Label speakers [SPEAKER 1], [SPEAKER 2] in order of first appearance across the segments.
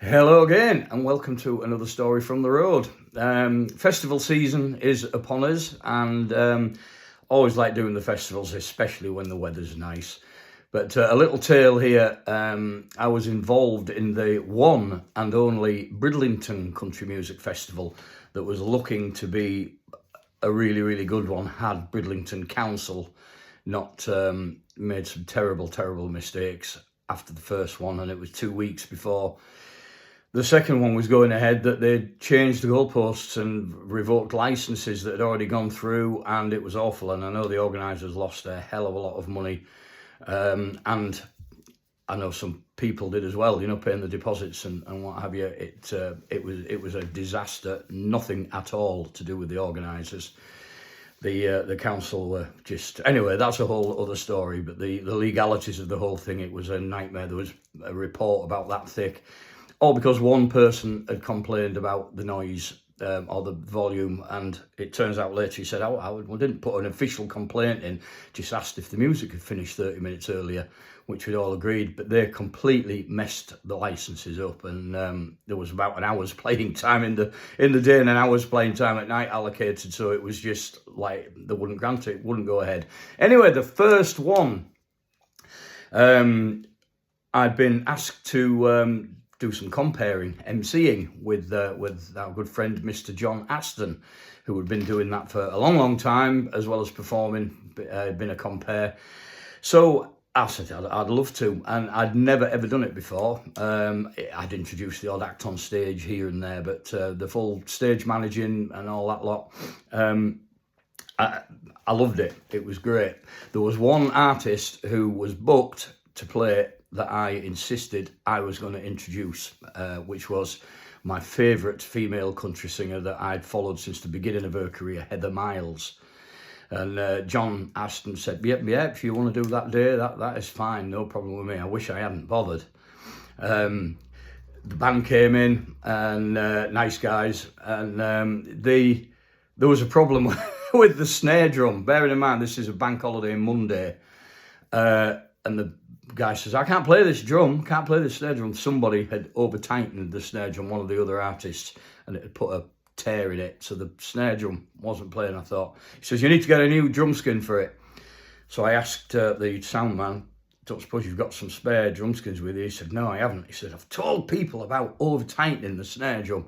[SPEAKER 1] Hello again, and welcome to another story from the road. Festival season is upon us, and always like doing the festivals, especially when the weather's nice. But a little tale here, I was involved in the one and only Bridlington Country Music Festival that was looking to be a really, really good one, had Bridlington Council not made some terrible mistakes after the first one, and it was 2 weeks before the second one was going ahead that they'd changed the goalposts and revoked licences that had already gone through, and it was awful. And I know the organisers lost a hell of a lot of money, and I know some people did as well, paying the deposits and what have you. It was a disaster, nothing at all to do with the organisers. The council were just... Anyway, that's a whole other story, but the legalities of the whole thing, it was a nightmare. There was a report about that thick, all because one person had complained about the noise or the volume, and it turns out later he said, I didn't put an official complaint in, just asked if the music had finished 30 minutes earlier, which we'd all agreed, but they completely messed the licenses up, and there was about an hour's playing time in the day and an hour's playing time at night allocated, so it was just like they wouldn't grant it, wouldn't go ahead. Anyway, the first one, I'd been asked to do some comparing, emceeing with our good friend Mr. John Aston, who had been doing that for a long time, as well as performing, been a compare. So I said I'd love to, and I'd never ever done it before. I'd introduced the odd act on stage here and there, but the full stage managing and all that lot, I loved it. It was great. There was one artist who was booked to play that I insisted I was going to introduce, which was my favourite female country singer that I'd followed since the beginning of her career, Heather Miles. And John Aston said, yep, if you want to do that day, that is fine, no problem with me. I wish I hadn't bothered. The band came in, and nice guys, and there was a problem with the snare drum. Bearing in mind, this is a bank holiday Monday, and the guy says, I can't play this snare drum. Somebody had over-tightened the snare drum, one of the other artists, and it had put a tear in it, so the snare drum wasn't playing. I thought, he says, you need to get a new drum skin for it. So I asked the sound man, don't suppose you've got some spare drum skins with you? He said, no, I haven't. He said, I've told people about over-tightening the snare drum.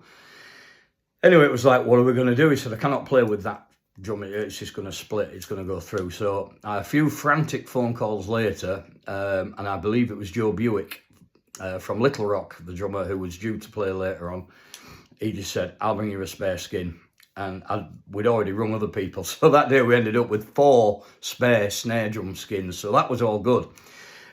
[SPEAKER 1] Anyway, it was like, what are we going to do? He said, I cannot play with that drum, it's just going to split, it's going to go through. So a few frantic phone calls later, and I believe it was Joe Buick from Little Rock, the drummer who was due to play later on. He just said, I'll bring you a spare skin. And we'd already rung other people, so that day we ended up with 4 spare snare drum skins, so that was all good.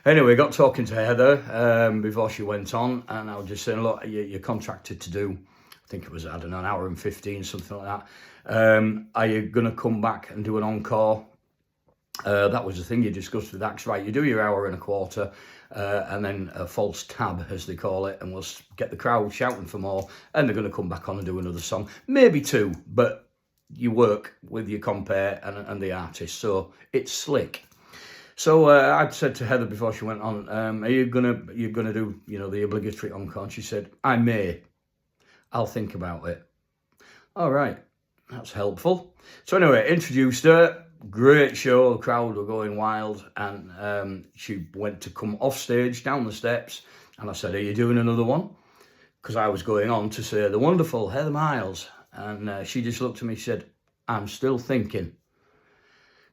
[SPEAKER 1] Anyway, got talking to Heather before she went on, and I was just saying, look, you're contracted to do, I think it was, I don't know, an hour and 15, something like that. Are you going to come back and do an encore? That was the thing you discussed with acts, right? You do your hour and a quarter, and then a false tab, as they call it, and we'll get the crowd shouting for more, and they're going to come back on and do another song, maybe 2, but you work with your compare and the artist, so it's slick. So I'd said to Heather before she went on, are you gonna do, the obligatory encore? And she said, I may. I'll think about it. All right. That's helpful. So anyway, introduced her, great show, the crowd were going wild, and she went to come off stage, down the steps, and I said, are you doing another one? Because I was going on to say the wonderful Heather Miles, and she just looked at me and said, I'm still thinking.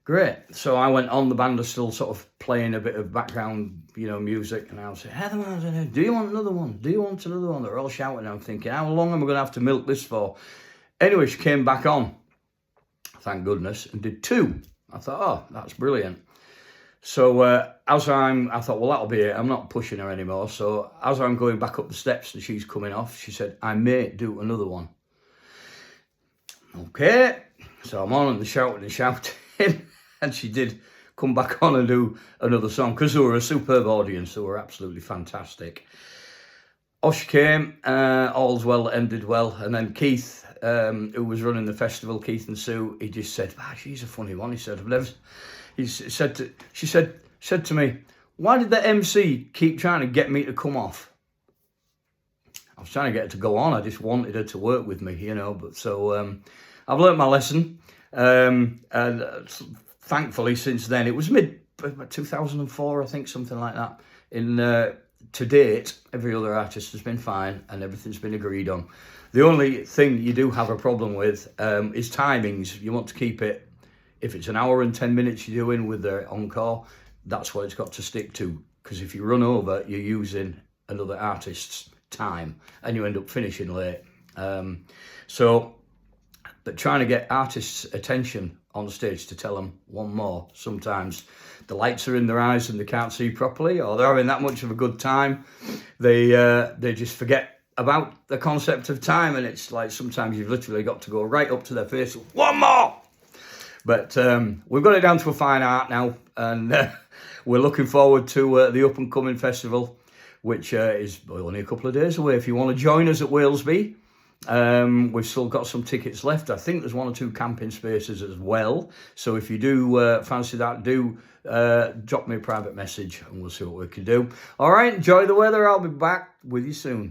[SPEAKER 1] Great. So I went on, the band are still sort of playing a bit of background, music, and I was saying, Heather Miles, do you want another one? Do you want another one? They're all shouting, and I'm thinking, how long am I going to have to milk this for? Anyway, she came back on, thank goodness, and did 2. I thought, oh, that's brilliant. So I thought, well, that'll be it. I'm not pushing her anymore. So as I'm going back up the steps and she's coming off, she said, I may do another one. Okay. So I'm on and shouting, and she did come back on and do another song, because they were a superb audience. They were absolutely fantastic. Off she came, all's well that ended well, and then Keith, who was running the festival, Keith and Sue, he just said, she's a funny one. He said, she said to me, why did the MC keep trying to get me to come off? was trying to get her to go on. I just wanted her to work with me, you know. But so I've learnt my lesson, and thankfully since then, it was mid 2004, I think, something like that. To date, every other artist has been fine and everything's been agreed on. The only thing you do have a problem with is timings. You want to keep it, if it's an hour and 10 minutes you're doing with the encore, that's what it's got to stick to. Because if you run over, you're using another artist's time and you end up finishing late. But trying to get artists' attention on stage to tell them one more, sometimes the lights are in their eyes and they can't see properly, or they're having that much of a good time, they just forget about the concept of time, and it's like sometimes you've literally got to go right up to their face, one more. But we've got it down to a fine art now, and we're looking forward to the up and coming festival, which is only a couple of days away. If you want to join us at Walesby, we've still got some tickets left. I think there's 1 or 2 camping spaces as well. So if you do fancy that, do drop me a private message and we'll see what we can do. All right, enjoy the weather. I'll be back with you soon.